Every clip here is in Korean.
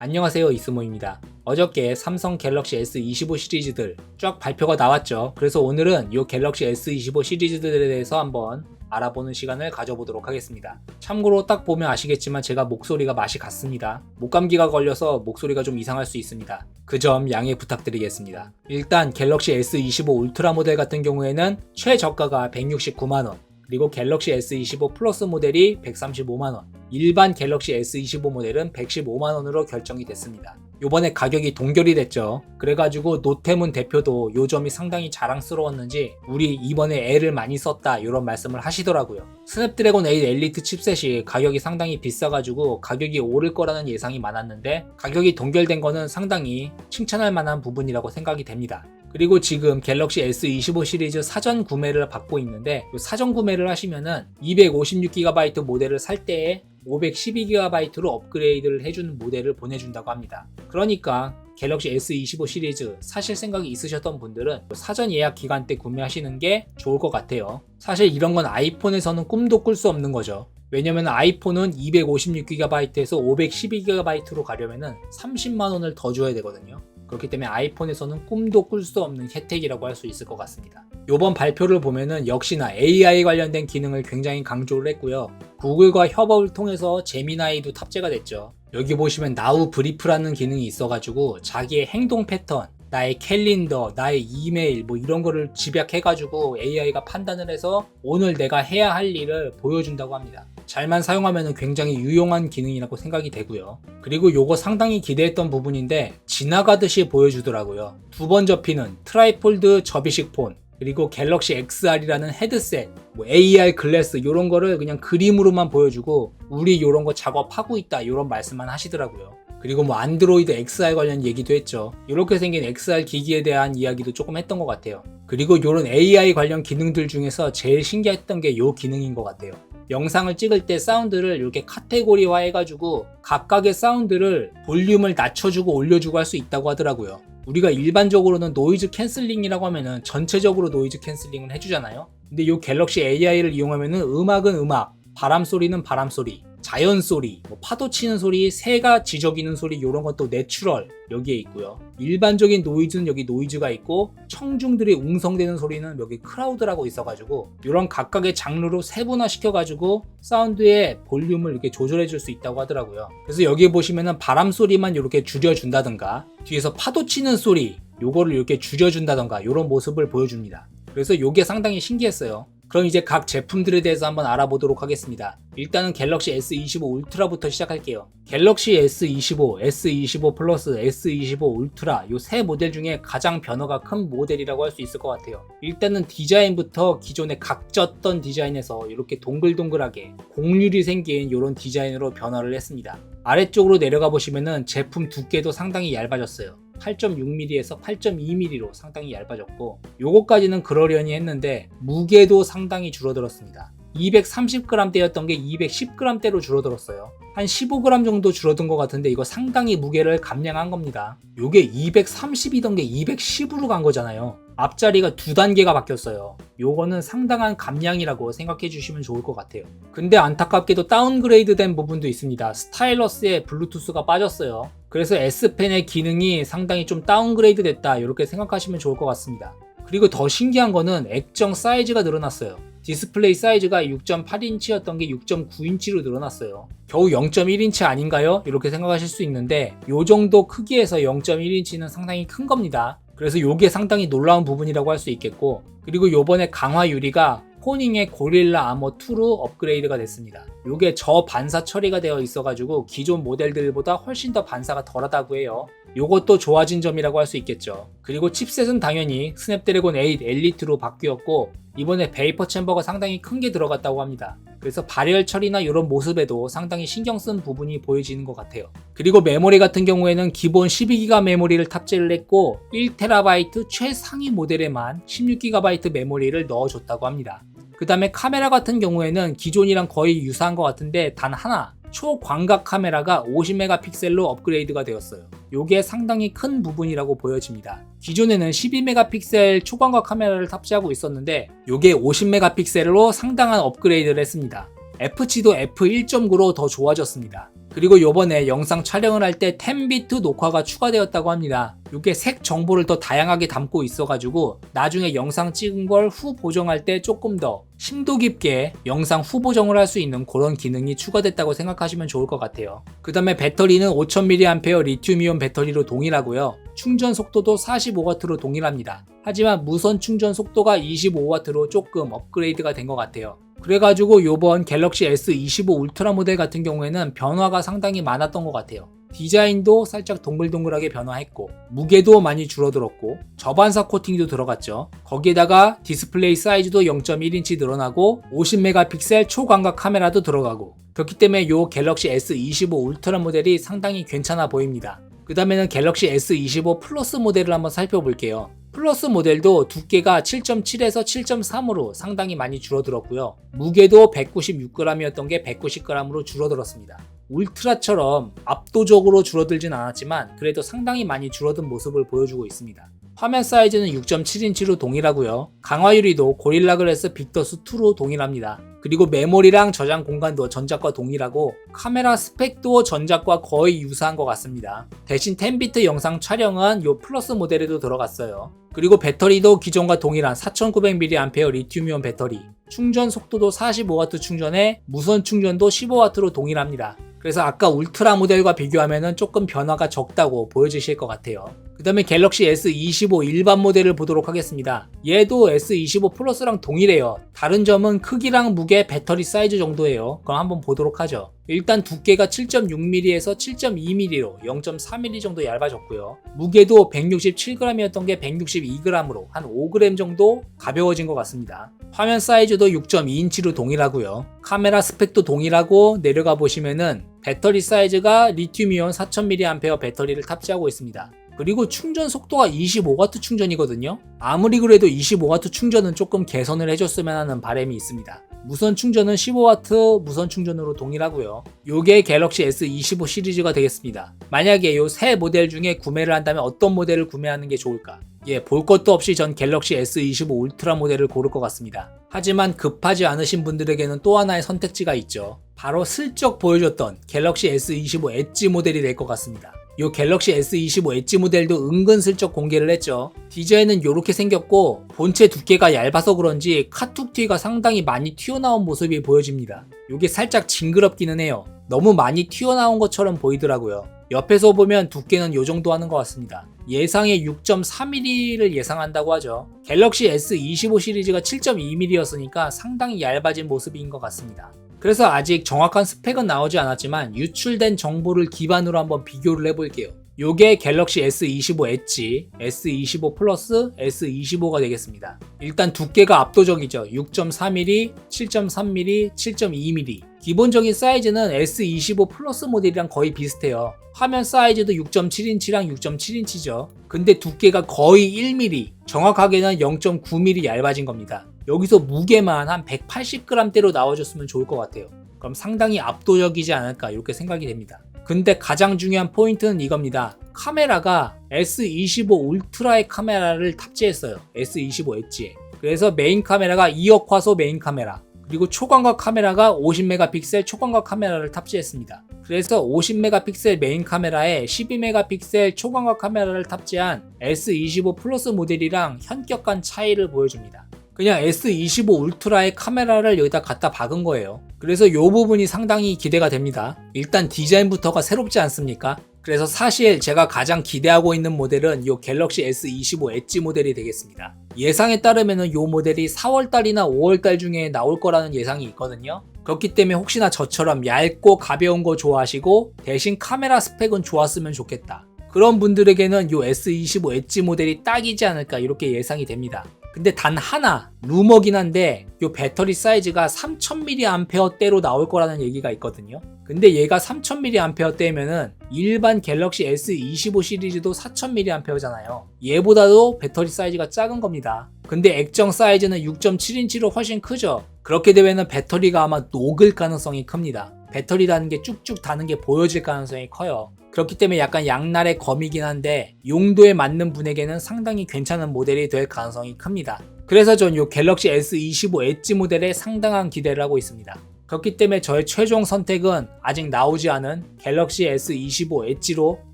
안녕하세요, 이스모입니다. 어저께 삼성 갤럭시 S25 시리즈들 쫙 발표가 나왔죠. 그래서 오늘은 이 갤럭시 S25 시리즈들에 대해서 한번 알아보는 시간을 가져보도록 하겠습니다. 참고로 딱 보면 아시겠지만 제가 목소리가 맛이 갔습니다. 목감기가 걸려서 목소리가 좀 이상할 수 있습니다. 그 점 양해 부탁드리겠습니다. 일단 갤럭시 S25 울트라 모델 같은 경우에는 최저가가 169만원, 그리고 갤럭시 S25 플러스 모델이 135만원, 일반 갤럭시 S25 모델은 115만원으로 결정이 됐습니다. 요번에 가격이 동결이 됐죠. 그래가지고 노태문 대표도 요 점이 상당히 자랑스러웠는지 우리 이번에 애를 많이 썼다 이런 말씀을 하시더라고요. 스냅드래곤 8 엘리트 칩셋이 가격이 상당히 비싸가지고 가격이 오를 거라는 예상이 많았는데 가격이 동결된 거는 상당히 칭찬할 만한 부분이라고 생각이 됩니다. 그리고 지금 갤럭시 S25 시리즈 사전 구매를 받고 있는데 사전 구매를 하시면은 256GB 모델을 살 때에 512GB로 업그레이드를 해주는 모델을 보내준다고 합니다. 그러니까 갤럭시 S25 시리즈 사실 생각이 있으셨던 분들은 사전 예약 기간 때 구매하시는 게 좋을 것 같아요. 사실 이런 건 아이폰에서는 꿈도 꿀 수 없는 거죠. 왜냐면 아이폰은 256GB에서 512GB로 가려면 30만원을 더 줘야 되거든요. 그렇기 때문에 아이폰에서는 꿈도 꿀 수 없는 혜택이라고 할 수 있을 것 같습니다. 이번 발표를 보면은 역시나 AI 관련된 기능을 굉장히 강조를 했고요. 구글과 협업을 통해서 제미나이도 탑재가 됐죠. 여기 보시면 나우 브리프라는 기능이 있어가지고 자기의 행동 패턴, 나의 캘린더, 나의 이메일 이런 거를 집약해가지고 AI가 판단을 해서 오늘 내가 해야 할 일을 보여준다고 합니다. 잘만 사용하면 굉장히 유용한 기능이라고 생각이 되고요. 그리고 요거 상당히 기대했던 부분인데 지나가듯이 보여주더라고요. 두 번 접히는 트라이폴드 접이식 폰, 그리고 갤럭시 XR이라는 헤드셋, AR 글래스 이런 거를 그냥 그림으로만 보여주고 우리 이런 거 작업하고 있다 이런 말씀만 하시더라고요. 그리고 안드로이드 XR 관련 얘기도 했죠. 이렇게 생긴 XR 기기에 대한 이야기도 조금 했던 것 같아요. 그리고 이런 AI 관련 기능들 중에서 제일 신기했던 게 이 기능인 것 같아요. 영상을 찍을 때 사운드를 이렇게 카테고리화 해가지고 각각의 사운드를 볼륨을 낮춰주고 올려주고 할 수 있다고 하더라고요. 우리가 일반적으로는 노이즈 캔슬링이라고 하면은 전체적으로 노이즈 캔슬링을 해주잖아요. 근데 이 갤럭시 AI를 이용하면은 음악은 음악, 바람 소리는 바람 소리, 자연 소리, 파도 치는 소리, 새가 지저귀는 소리 이런 것도 내추럴 여기에 있고요. 일반적인 노이즈는 여기 노이즈가 있고 청중들이 웅성대는 소리는 여기 크라우드라고 있어가지고 이런 각각의 장르로 세분화 시켜가지고 사운드의 볼륨을 이렇게 조절해 줄 수 있다고 하더라고요. 그래서 여기 보시면은 바람 소리만 이렇게 줄여준다던가 뒤에서 파도 치는 소리 요거를 이렇게 줄여준다던가 이런 모습을 보여줍니다. 그래서 요게 상당히 신기했어요. 그럼 이제 각 제품들에 대해서 한번 알아보도록 하겠습니다. 일단은 갤럭시 S25 울트라부터 시작할게요. 갤럭시 S25, S25 플러스, S25 울트라 이 세 모델 중에 가장 변화가 큰 모델이라고 할 수 있을 것 같아요. 일단은 디자인부터 기존에 각졌던 디자인에서 이렇게 동글동글하게 곡률이 생긴 이런 디자인으로 변화를 했습니다. 아래쪽으로 내려가 보시면은 제품 두께도 상당히 얇아졌어요. 8.6mm에서 8.2mm로 상당히 얇아졌고 요거까지는 그러려니 했는데 무게도 상당히 줄어들었습니다. 230g대였던 게 210g대로 줄어들었어요. 한 15g 정도 줄어든 것 같은데 이거 상당히 무게를 감량한 겁니다. 요게 230이던 게 210으로 간 거잖아요. 앞자리가 두 단계가 바뀌었어요. 요거는 상당한 감량이라고 생각해 주시면 좋을 것 같아요. 근데 안타깝게도 다운그레이드 된 부분도 있습니다. 스타일러스에 블루투스가 빠졌어요. 그래서 S펜의 기능이 상당히 좀 다운그레이드 됐다 이렇게 생각하시면 좋을 것 같습니다. 그리고 더 신기한 거는 액정 사이즈가 늘어났어요. 디스플레이 사이즈가 6.8인치였던 게 6.9인치로 늘어났어요. 겨우 0.1인치 아닌가요? 이렇게 생각하실 수 있는데 요 정도 크기에서 0.1인치는 상당히 큰 겁니다. 그래서 요게 상당히 놀라운 부분이라고 할 수 있겠고 그리고 요번에 강화 유리가 코닝의 고릴라 아머 2로 업그레이드가 됐습니다. 요게 저반사 처리가 되어 있어가지고 기존 모델들보다 훨씬 더 반사가 덜하다고 해요. 요것도 좋아진 점이라고 할 수 있겠죠. 그리고 칩셋은 당연히 스냅드래곤 8 엘리트로 바뀌었고 이번에 베이퍼 챔버가 상당히 큰 게 들어갔다고 합니다. 그래서 발열 처리나 이런 모습에도 상당히 신경 쓴 부분이 보여지는 것 같아요. 그리고 메모리 같은 경우에는 기본 12GB 메모리를 탑재를 했고 1TB 최상위 모델에만 16GB 메모리를 넣어줬다고 합니다. 그 다음에 카메라 같은 경우에는 기존이랑 거의 유사한 것 같은데 단 하나 초광각 카메라가 50메가픽셀로 업그레이드가 되었어요. 요게 상당히 큰 부분이라고 보여집니다. 기존에는 12메가픽셀 초광각 카메라를 탑재하고 있었는데 요게 50메가픽셀로 상당한 업그레이드를 했습니다. F치도 f1.9로 더 좋아졌습니다. 그리고 요번에 영상 촬영을 할 때 10비트 녹화가 추가되었다고 합니다. 이게 색 정보를 더 다양하게 담고 있어가지고 나중에 영상 찍은 걸 후 보정할 때 조금 더 심도 깊게 영상 후 보정을 할 수 있는 그런 기능이 추가됐다고 생각하시면 좋을 것 같아요. 그 다음에 배터리는 5000mAh 리튬이온 배터리로 동일하고요. 충전 속도도 45W로 동일합니다. 하지만 무선 충전 속도가 25W로 조금 업그레이드가 된 것 같아요. 그래가지고 요번 갤럭시 S25 울트라 모델 같은 경우에는 변화가 상당히 많았던 것 같아요. 디자인도 살짝 동글동글하게 변화했고 무게도 많이 줄어들었고 저반사 코팅도 들어갔죠. 거기에다가 디스플레이 사이즈도 0.1인치 늘어나고 50메가픽셀 초광각 카메라도 들어가고 그렇기 때문에 요 갤럭시 S25 울트라 모델이 상당히 괜찮아 보입니다. 그 다음에는 갤럭시 S25 플러스 모델을 한번 살펴볼게요. 플러스 모델도 두께가 7.7에서 7.3으로 상당히 많이 줄어들었고요. 무게도 196g이었던 게 190g으로 줄어들었습니다. 울트라처럼 압도적으로 줄어들진 않았지만 그래도 상당히 많이 줄어든 모습을 보여주고 있습니다. 화면 사이즈는 6.7인치로 동일하고요. 강화유리도 고릴라 글래스 빅더스 2로 동일합니다. 그리고 메모리랑 저장 공간도 전작과 동일하고 카메라 스펙도 전작과 거의 유사한 것 같습니다. 대신 10비트 영상 촬영은 요 플러스 모델에도 들어갔어요. 그리고 배터리도 기존과 동일한 4900mAh 리튬이온 배터리, 충전 속도도 45W 충전에 무선 충전도 15W로 동일합니다. 그래서 아까 울트라 모델과 비교하면 조금 변화가 적다고 보여지실 것 같아요. 그 다음에 갤럭시 S25 일반 모델을 보도록 하겠습니다. 얘도 S25 플러스랑 동일해요. 다른 점은 크기랑 무게, 배터리 사이즈 정도예요. 그럼 한번 보도록 하죠. 일단 두께가 7.6mm에서 7.2mm로 0.4mm 정도 얇아졌고요. 무게도 167g이었던 게 162g으로 한 5g 정도 가벼워진 것 같습니다. 화면 사이즈도 6.2인치로 동일하고요. 카메라 스펙도 동일하고 내려가 보시면은 배터리 사이즈가 리튬이온 4000mAh 배터리를 탑재하고 있습니다. 그리고 충전 속도가 25W 충전이거든요. 아무리 그래도 25W 충전은 조금 개선을 해줬으면 하는 바람이 있습니다. 무선 충전은 15W 무선 충전으로 동일하고요. 요게 갤럭시 S25 시리즈가 되겠습니다. 만약에 요 세 모델 중에 구매를 한다면 어떤 모델을 구매하는 게 좋을까? 볼 것도 없이 전 갤럭시 S25 울트라 모델을 고를 것 같습니다. 하지만 급하지 않으신 분들에게는 또 하나의 선택지가 있죠. 바로 슬쩍 보여줬던 갤럭시 S25 엣지 모델이 될 것 같습니다. 요 갤럭시 S25 엣지 모델도 은근슬쩍 공개를 했죠. 디자인은 요렇게 생겼고 본체 두께가 얇아서 그런지 카툭 뒤가 상당히 많이 튀어나온 모습이 보여집니다. 요게 살짝 징그럽기는 해요. 너무 많이 튀어나온 것처럼 보이더라고요. 옆에서 보면 두께는 요 정도 하는 것 같습니다. 예상의 6.4mm를 예상한다고 하죠. 갤럭시 S25 시리즈가 7.2mm였으니까 상당히 얇아진 모습인 것 같습니다. 그래서 아직 정확한 스펙은 나오지 않았지만 유출된 정보를 기반으로 한번 비교를 해볼게요. 요게 갤럭시 S25 엣지, S25 플러스, S25가 되겠습니다. 일단 두께가 압도적이죠. 6.4mm, 7.3mm, 7.2mm. 기본적인 사이즈는 S25 플러스 모델이랑 거의 비슷해요. 화면 사이즈도 6.7인치랑 6.7인치죠. 근데 두께가 거의 1mm, 정확하게는 0.9mm 얇아진 겁니다. 여기서 무게만 한 180g대로 나와줬으면 좋을 것 같아요. 그럼 상당히 압도적이지 않을까 이렇게 생각이 됩니다. 근데 가장 중요한 포인트는 이겁니다. 카메라가 S25 울트라의 카메라를 탑재했어요. S25 엣지에. 그래서 메인 카메라가 2억 화소 메인 카메라, 그리고 초광각 카메라가 50메가픽셀 초광각 카메라를 탑재했습니다. 그래서 50메가픽셀 메인 카메라에 12메가픽셀 초광각 카메라를 탑재한 S25 플러스 모델이랑 현격한 차이를 보여줍니다. 그냥 S25 울트라의 카메라를 여기다 갖다 박은 거예요. 그래서 이 부분이 상당히 기대가 됩니다. 일단 디자인부터가 새롭지 않습니까? 그래서 사실 제가 가장 기대하고 있는 모델은 이 갤럭시 S25 엣지 모델이 되겠습니다. 예상에 따르면 이 모델이 4월달이나 5월달 중에 나올 거라는 예상이 있거든요. 그렇기 때문에 혹시나 저처럼 얇고 가벼운 거 좋아하시고 대신 카메라 스펙은 좋았으면 좋겠다, 그런 분들에게는 이 S25 엣지 모델이 딱이지 않을까 이렇게 예상이 됩니다. 근데 단 하나, 루머긴 한데 이 배터리 사이즈가 3000mAh대로 나올 거라는 얘기가 있거든요. 근데 얘가 3000mAh대면은 일반 갤럭시 S25 시리즈도 4000mAh잖아요. 얘보다도 배터리 사이즈가 작은 겁니다. 근데 액정 사이즈는 6.7인치로 훨씬 크죠. 그렇게 되면은 배터리가 아마 녹을 가능성이 큽니다. 배터리라는 게 쭉쭉 다는 게 보여질 가능성이 커요. 그렇기 때문에 약간 양날의 검이긴 한데 용도에 맞는 분에게는 상당히 괜찮은 모델이 될 가능성이 큽니다. 그래서 전 이 갤럭시 S25 엣지 모델에 상당한 기대를 하고 있습니다. 그렇기 때문에 저의 최종 선택은 아직 나오지 않은 갤럭시 S25 엣지로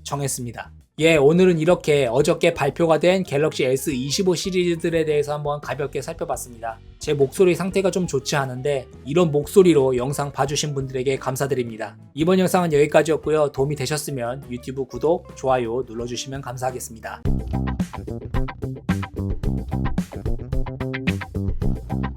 정했습니다. 예, 오늘은 이렇게 어저께 발표가 된 갤럭시 S25 시리즈들에 대해서 한번 가볍게 살펴봤습니다. 제 목소리 상태가 좀 좋지 않은데 이런 목소리로 영상 봐주신 분들에게 감사드립니다. 이번 영상은 여기까지였고요. 도움이 되셨으면 유튜브 구독, 좋아요 눌러주시면 감사하겠습니다.